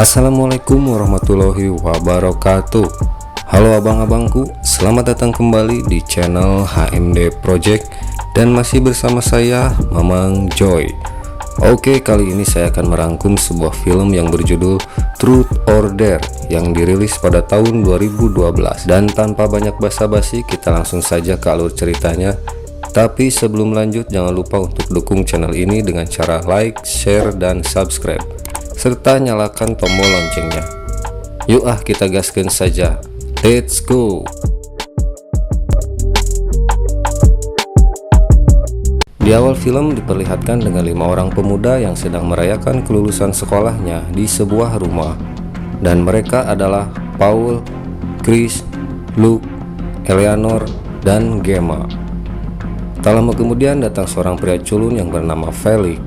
Assalamualaikum warahmatullahi wabarakatuh. Halo abang-abangku, selamat datang kembali di channel HMD Project dan masih bersama saya Mamang Joy. Oke, kali ini saya akan merangkum sebuah film yang berjudul Truth or Dare yang dirilis pada tahun 2012. Dan tanpa banyak basa-basi, kita langsung saja ke alur ceritanya. Tapi sebelum lanjut, jangan lupa untuk dukung channel ini dengan cara like, share, dan subscribe, serta nyalakan tombol loncengnya. Yuk kita gaskan saja. Let's go. Di awal film diperlihatkan dengan 5 orang pemuda yang sedang merayakan kelulusan sekolahnya di sebuah rumah. Dan mereka adalah Paul, Chris, Luke, Eleanor, dan Gemma. Tak lama kemudian datang seorang pria culun yang bernama Felix.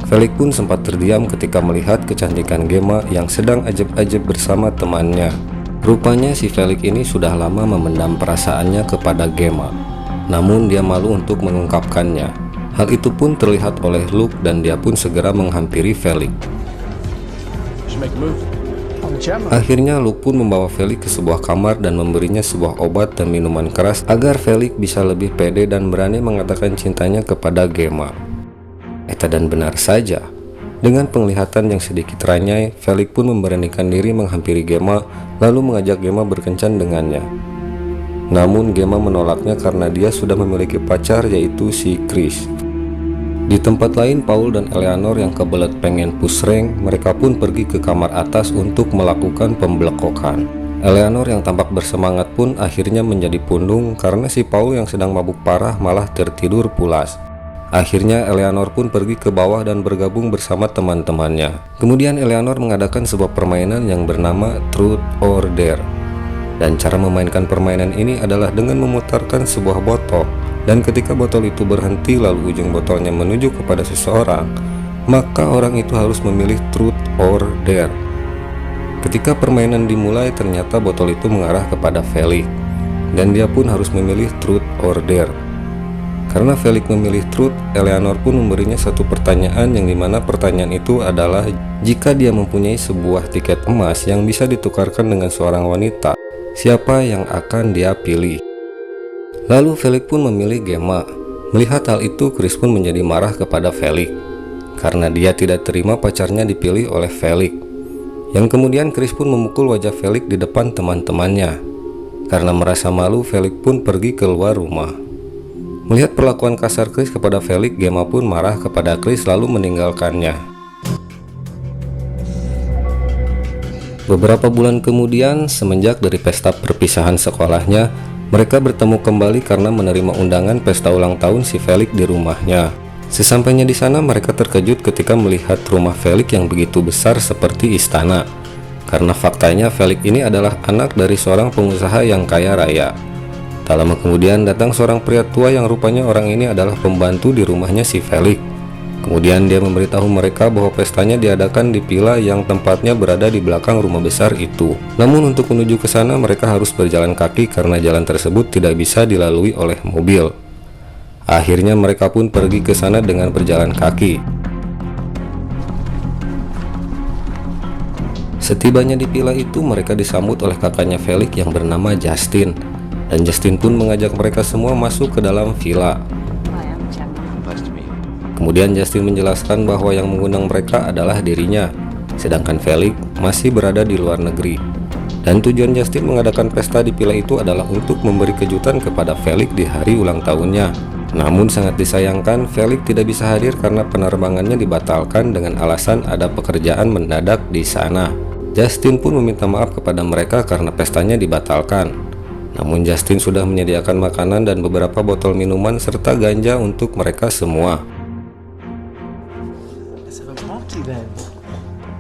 Felix pun sempat terdiam ketika melihat kecantikan Gemma yang sedang ajeb-ajeb bersama temannya. Rupanya si Felix ini sudah lama memendam perasaannya kepada Gemma, namun dia malu untuk mengungkapkannya. Hal itu pun terlihat oleh Luke dan dia pun segera menghampiri Felix. Akhirnya Luke pun membawa Felix ke sebuah kamar dan memberinya sebuah obat dan minuman keras agar Felix bisa lebih pede dan berani mengatakan cintanya kepada Gemma. Dan benar saja, dengan penglihatan yang sedikit ranyai, Felix pun memberanikan diri menghampiri Gemma lalu mengajak Gemma berkencan dengannya. Namun Gemma menolaknya karena dia sudah memiliki pacar, yaitu si Chris. Di tempat lain, Paul dan Eleanor yang kebelet pengen push rank, mereka pun pergi ke kamar atas untuk melakukan pembelekokan. Eleanor yang tampak bersemangat pun akhirnya menjadi pundung karena si Paul yang sedang mabuk parah malah tertidur pulas. Akhirnya Eleanor pun pergi ke bawah dan bergabung bersama teman-temannya. Kemudian Eleanor mengadakan sebuah permainan yang bernama Truth or Dare. Dan cara memainkan permainan ini adalah dengan memutarkan sebuah botol. Dan ketika botol itu berhenti lalu ujung botolnya menuju kepada seseorang, maka orang itu harus memilih Truth or Dare. Ketika permainan dimulai, ternyata botol itu mengarah kepada Felix, dan dia pun harus memilih Truth or Dare. Karena Felix memilih Truth, Eleanor pun memberinya satu pertanyaan yang dimana pertanyaan itu adalah jika dia mempunyai sebuah tiket emas yang bisa ditukarkan dengan seorang wanita, siapa yang akan dia pilih? Lalu Felix pun memilih Gemma. Melihat hal itu, Chris pun menjadi marah kepada Felix karena dia tidak terima pacarnya dipilih oleh Felix. Yang kemudian Chris pun memukul wajah Felix di depan teman-temannya. Karena merasa malu, Felix pun pergi keluar rumah. Melihat perlakuan kasar Chris kepada Felix, Gemma pun marah kepada Chris lalu meninggalkannya. Beberapa bulan kemudian, semenjak dari pesta perpisahan sekolahnya, mereka bertemu kembali karena menerima undangan pesta ulang tahun si Felix di rumahnya. Sesampainya di sana, mereka terkejut ketika melihat rumah Felix yang begitu besar seperti istana. Karena faktanya Felix ini adalah anak dari seorang pengusaha yang kaya raya. Tak lama kemudian datang seorang pria tua yang rupanya orang ini adalah pembantu di rumahnya si Felix. Kemudian dia memberitahu mereka bahwa pestanya diadakan di villa yang tempatnya berada di belakang rumah besar itu. Namun untuk menuju ke sana mereka harus berjalan kaki karena jalan tersebut tidak bisa dilalui oleh mobil. Akhirnya mereka pun pergi ke sana dengan berjalan kaki. Setibanya di villa itu, mereka disambut oleh kakaknya Felix yang bernama Justin. Dan Justin pun mengajak mereka semua masuk ke dalam villa. Kemudian Justin menjelaskan bahwa yang mengundang mereka adalah dirinya, sedangkan Felix masih berada di luar negeri. Dan tujuan Justin mengadakan pesta di villa itu adalah untuk memberi kejutan kepada Felix di hari ulang tahunnya. Namun sangat disayangkan, Felix tidak bisa hadir karena penerbangannya dibatalkan dengan alasan ada pekerjaan mendadak di sana. Justin pun meminta maaf kepada mereka karena pestanya dibatalkan. Namun Justin sudah menyediakan makanan dan beberapa botol minuman serta ganja untuk mereka semua.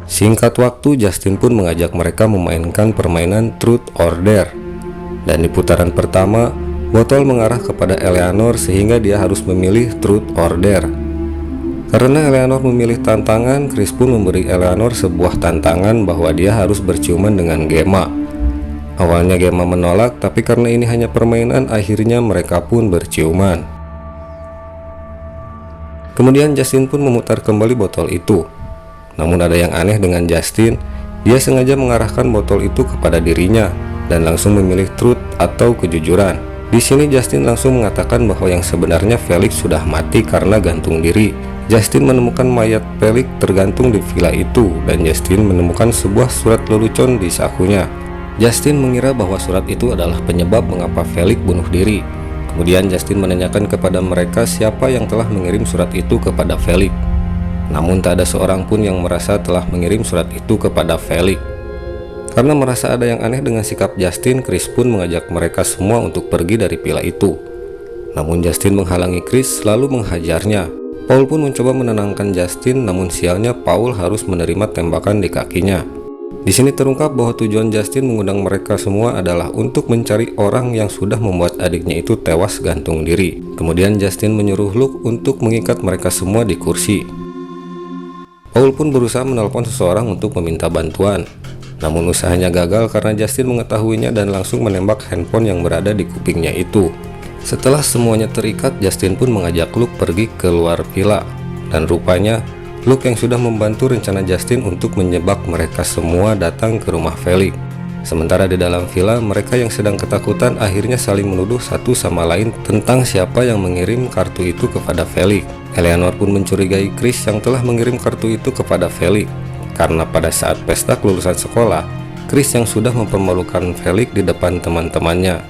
Singkat waktu, Justin pun mengajak mereka memainkan permainan Truth or Dare. Dan di putaran pertama, botol mengarah kepada Eleanor sehingga dia harus memilih Truth or Dare. Karena Eleanor memilih tantangan, Chris pun memberi Eleanor sebuah tantangan bahwa dia harus berciuman dengan Gemma. Awalnya Gemma menolak, tapi karena ini hanya permainan, akhirnya mereka pun berciuman. Kemudian Justin pun memutar kembali botol itu. Namun ada yang aneh dengan Justin, Dia sengaja mengarahkan botol itu kepada dirinya dan langsung memilih truth atau kejujuran. Di sini Justin langsung mengatakan bahwa yang sebenarnya Felix sudah mati karena gantung diri. Justin menemukan mayat Felix tergantung di villa itu dan Justin menemukan sebuah surat lelucon di sakunya. Justin mengira bahwa surat itu adalah penyebab mengapa Felix bunuh diri. Kemudian Justin menanyakan kepada mereka siapa yang telah mengirim surat itu kepada Felix. Namun tak ada seorang pun yang merasa telah mengirim surat itu kepada Felix. Karena merasa ada yang aneh dengan sikap Justin, Chris pun mengajak mereka semua untuk pergi dari villa itu. Namun Justin menghalangi Chris lalu menghajarnya. Paul pun mencoba menenangkan Justin, namun sialnya Paul harus menerima tembakan di kakinya. Di sini terungkap bahwa tujuan Justin mengundang mereka semua adalah untuk mencari orang yang sudah membuat adiknya itu tewas gantung diri. Kemudian Justin menyuruh Luke untuk mengikat mereka semua di kursi. Paul pun berusaha menelpon seseorang untuk meminta bantuan. Namun usahanya gagal karena Justin mengetahuinya dan langsung menembak handphone yang berada di kupingnya itu. Setelah semuanya terikat, Justin pun mengajak Luke pergi keluar villa. Dan rupanya Luke yang sudah membantu rencana Justin untuk menyebak mereka semua datang ke rumah Felix. Sementara di dalam villa, mereka yang sedang ketakutan akhirnya saling menuduh satu sama lain tentang siapa yang mengirim kartu itu kepada Felix. Eleanor pun mencurigai Chris yang telah mengirim kartu itu kepada Felix. Karena pada saat pesta kelulusan sekolah, Chris yang sudah mempermalukan Felix di depan teman-temannya.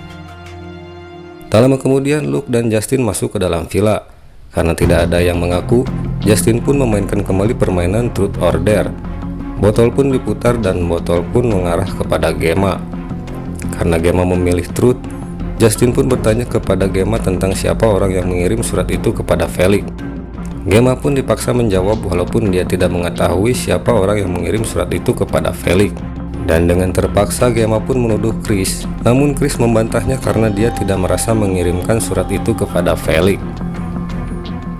Tak lama kemudian, Luke dan Justin masuk ke dalam villa. Karena tidak ada yang mengaku, Justin pun memainkan kembali permainan Truth or Dare. Botol pun diputar dan botol pun mengarah kepada Gemma. Karena Gemma memilih Truth, Justin pun bertanya kepada Gemma tentang siapa orang yang mengirim surat itu kepada Felix. Gemma pun dipaksa menjawab walaupun dia tidak mengetahui siapa orang yang mengirim surat itu kepada Felix. Dan dengan terpaksa Gemma pun menuduh Chris. Namun Chris membantahnya karena dia tidak merasa mengirimkan surat itu kepada Felix.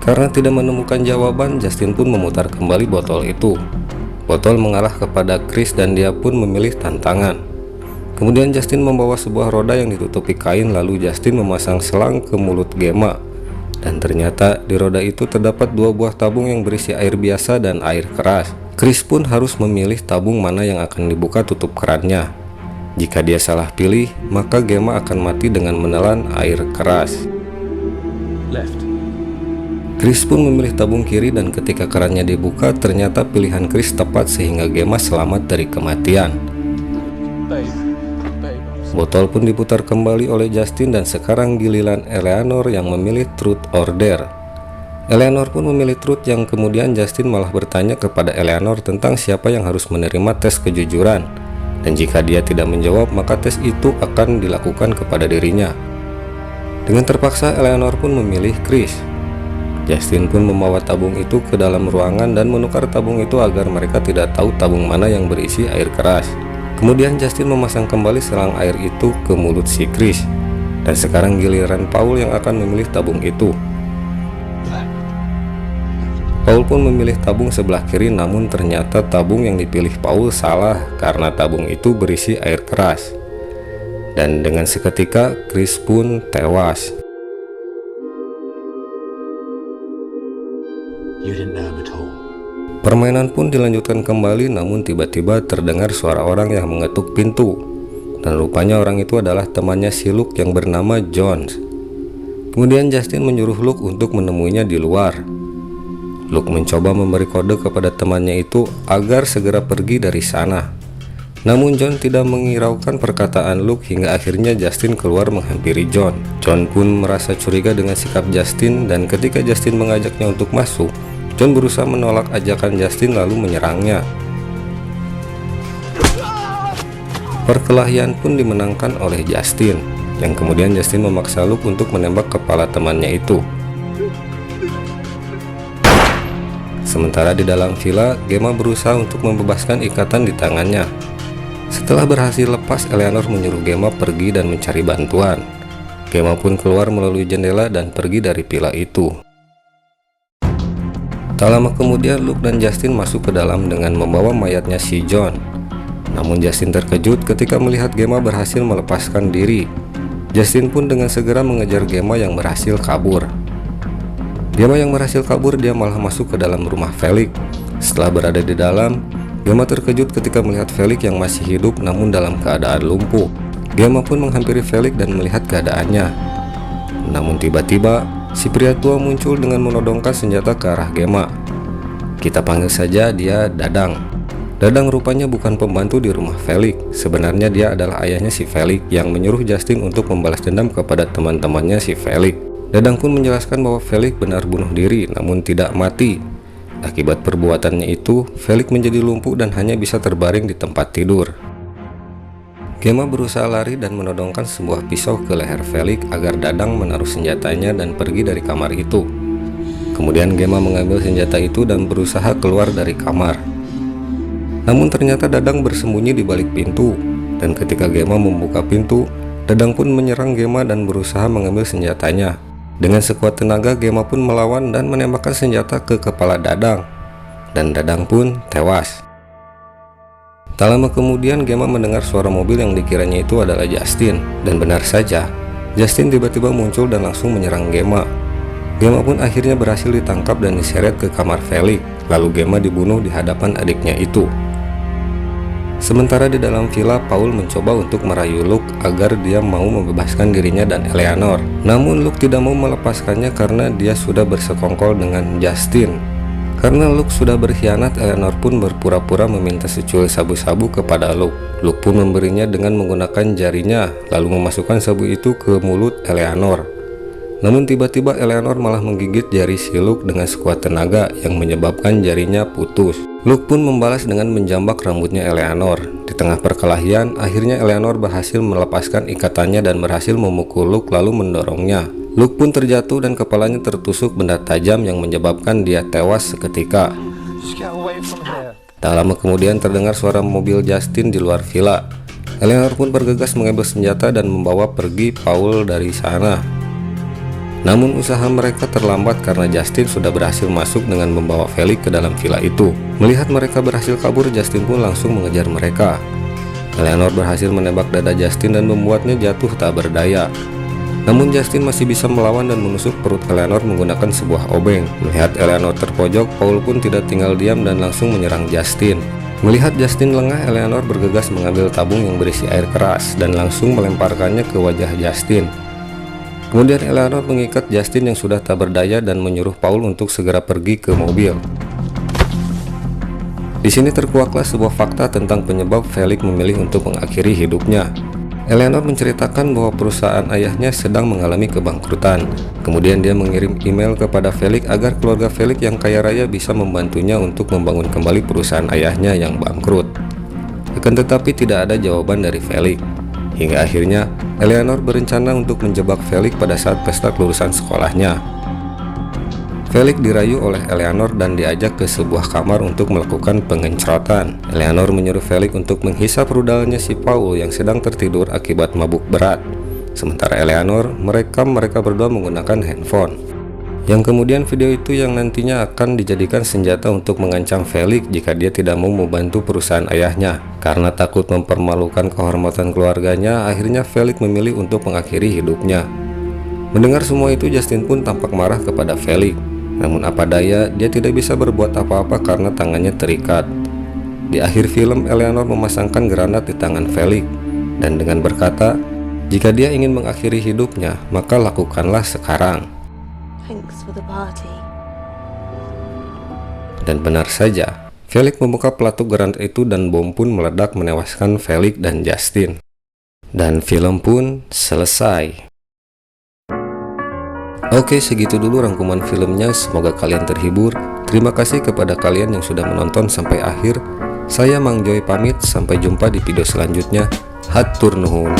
Karena tidak menemukan jawaban, Justin pun memutar kembali botol itu. Botol mengarah kepada Chris dan dia pun memilih tantangan. Kemudian Justin membawa sebuah roda yang ditutupi kain, lalu Justin memasang selang ke mulut Gemma. Dan ternyata di roda itu terdapat dua buah tabung yang berisi air biasa dan air keras. Chris pun harus memilih tabung mana yang akan dibuka tutup kerannya. Jika dia salah pilih, maka Gemma akan mati dengan menelan air keras. Left. Chris pun memilih tabung kiri dan ketika kerannya dibuka, ternyata pilihan Chris tepat sehingga Gemma selamat dari kematian. Botol pun diputar kembali oleh Justin dan sekarang giliran Eleanor yang memilih Truth or Dare. Eleanor pun memilih Truth yang kemudian Justin malah bertanya kepada Eleanor tentang siapa yang harus menerima tes kejujuran. Dan jika dia tidak menjawab, maka tes itu akan dilakukan kepada dirinya. Dengan terpaksa Eleanor pun memilih Chris. Justin pun membawa tabung itu ke dalam ruangan dan menukar tabung itu agar mereka tidak tahu tabung mana yang berisi air keras. Kemudian Justin memasang kembali selang air itu ke mulut si Chris. Dan sekarang giliran Paul yang akan memilih tabung itu. Paul pun memilih tabung sebelah kiri, namun ternyata tabung yang dipilih Paul salah karena tabung itu berisi air keras. Dan dengan seketika Chris pun tewas. Permainan pun dilanjutkan kembali, namun tiba-tiba terdengar suara orang yang mengetuk pintu. Dan rupanya orang itu adalah temannya si Luke yang bernama Jones. Kemudian Justin menyuruh Luke untuk menemuinya di luar. Luke mencoba memberi kode kepada temannya itu agar segera pergi dari sana. Namun John tidak menghiraukan perkataan Luke hingga akhirnya Justin keluar menghampiri John. John pun merasa curiga dengan sikap Justin dan ketika Justin mengajaknya untuk masuk, John berusaha menolak ajakan Justin lalu menyerangnya. Perkelahian pun dimenangkan oleh Justin, yang kemudian Justin memaksa Luke untuk menembak kepala temannya itu. Sementara di dalam villa, Gemma berusaha untuk membebaskan ikatan di tangannya. Setelah berhasil lepas, Eleanor menyuruh Gemma pergi dan mencari bantuan. Gemma pun keluar melalui jendela dan pergi dari villa itu. Tak lama kemudian Luke dan Justin masuk ke dalam dengan membawa mayatnya si John. Namun Justin terkejut ketika melihat Gemma berhasil melepaskan diri. Justin pun dengan segera mengejar Gemma yang berhasil kabur. Gemma yang berhasil kabur, dia malah masuk ke dalam rumah Felix. Setelah berada di dalam, Gemma terkejut ketika melihat Felix yang masih hidup namun dalam keadaan lumpuh. Gemma pun menghampiri Felix dan melihat keadaannya. Namun tiba-tiba, si pria tua muncul dengan menodongkan senjata ke arah Gemma. Kita panggil saja dia Dadang. Dadang rupanya bukan pembantu di rumah Felix. Sebenarnya dia adalah ayahnya si Felix yang menyuruh Justin untuk membalas dendam kepada teman-temannya si Felix. Dadang pun menjelaskan bahwa Felix benar bunuh diri namun tidak mati. Akibat perbuatannya itu, Felix menjadi lumpuh dan hanya bisa terbaring di tempat tidur. Gemma berusaha lari dan menodongkan sebuah pisau ke leher Felix agar Dadang menaruh senjatanya dan pergi dari kamar itu. Kemudian Gemma mengambil senjata itu dan berusaha keluar dari kamar. Namun ternyata Dadang bersembunyi di balik pintu, dan ketika Gemma membuka pintu, Dadang pun menyerang Gemma dan berusaha mengambil senjatanya. Dengan sekuat tenaga, Gemma pun melawan dan menembakkan senjata ke kepala Dadang, dan Dadang pun tewas. Tak lama kemudian Gemma mendengar suara mobil yang dikiranya itu adalah Justin, dan benar saja, Justin tiba-tiba muncul dan langsung menyerang Gemma. Gemma pun akhirnya berhasil ditangkap dan diseret ke kamar Felix, lalu Gemma dibunuh di hadapan adiknya itu. Sementara di dalam villa, Paul mencoba untuk merayu Luke agar dia mau membebaskan dirinya dan Eleanor. Namun Luke tidak mau melepaskannya karena dia sudah bersekongkol dengan Justin. Karena Luke sudah berkhianat, Eleanor pun berpura-pura meminta secuil sabu-sabu kepada Luke. Luke pun memberinya dengan menggunakan jarinya, lalu memasukkan sabu itu ke mulut Eleanor. Namun tiba-tiba Eleanor malah menggigit jari si Luke dengan sekuat tenaga yang menyebabkan jarinya putus. Luke pun membalas dengan menjambak rambutnya Eleanor. Di tengah perkelahian, akhirnya Eleanor berhasil melepaskan ikatannya dan berhasil memukul Luke lalu mendorongnya. Luke pun terjatuh dan kepalanya tertusuk benda tajam yang menyebabkan dia tewas seketika. Tak lama kemudian terdengar suara mobil Justin di luar villa. Eleanor pun bergegas mengambil senjata dan membawa pergi Paul dari sana. Namun usaha mereka terlambat karena Justin sudah berhasil masuk dengan membawa Felix ke dalam villa itu. Melihat mereka berhasil kabur, Justin pun langsung mengejar mereka. Eleanor berhasil menembak dada Justin dan membuatnya jatuh tak berdaya. Namun Justin masih bisa melawan dan menusuk perut Eleanor menggunakan sebuah obeng. Melihat Eleanor terpojok, Paul pun tidak tinggal diam dan langsung menyerang Justin. Melihat Justin lengah, Eleanor bergegas mengambil tabung yang berisi air keras dan langsung melemparkannya ke wajah Justin. Kemudian Eleanor mengikat Justin yang sudah tak berdaya dan menyuruh Paul untuk segera pergi ke mobil. Di sini terkuaklah sebuah fakta tentang penyebab Felix memilih untuk mengakhiri hidupnya. Eleanor menceritakan bahwa perusahaan ayahnya sedang mengalami kebangkrutan. Kemudian dia mengirim email kepada Felix agar keluarga Felix yang kaya raya bisa membantunya untuk membangun kembali perusahaan ayahnya yang bangkrut. Akan tetapi tidak ada jawaban dari Felix. Hingga akhirnya Eleanor berencana untuk menjebak Felix pada saat pesta kelulusan sekolahnya. Felix dirayu oleh Eleanor dan diajak ke sebuah kamar untuk melakukan pengencrotan. Eleanor menyuruh Felix untuk menghisap rudalnya si Paul yang sedang tertidur akibat mabuk berat. Sementara Eleanor merekam mereka berdua menggunakan handphone. Yang kemudian video itu yang nantinya akan dijadikan senjata untuk mengancam Felix jika dia tidak mau membantu perusahaan ayahnya. Karena takut mempermalukan kehormatan keluarganya, akhirnya Felix memilih untuk mengakhiri hidupnya. Mendengar semua itu, Justin pun tampak marah kepada Felix. Namun apa daya, dia tidak bisa berbuat apa-apa karena tangannya terikat. Di akhir film, Eleanor memasangkan granat di tangan Felix dan dengan berkata, jika dia ingin mengakhiri hidupnya, maka lakukanlah sekarang. Thanks for the party. Dan benar saja, Felix membuka peletuk granat itu dan bom pun meledak menewaskan Felix dan Justin. Dan film pun selesai. Oke, segitu dulu rangkuman filmnya, semoga kalian terhibur. Terima kasih kepada kalian yang sudah menonton sampai akhir. Saya Mang Joy pamit, sampai jumpa di video selanjutnya. Hatur nuhun.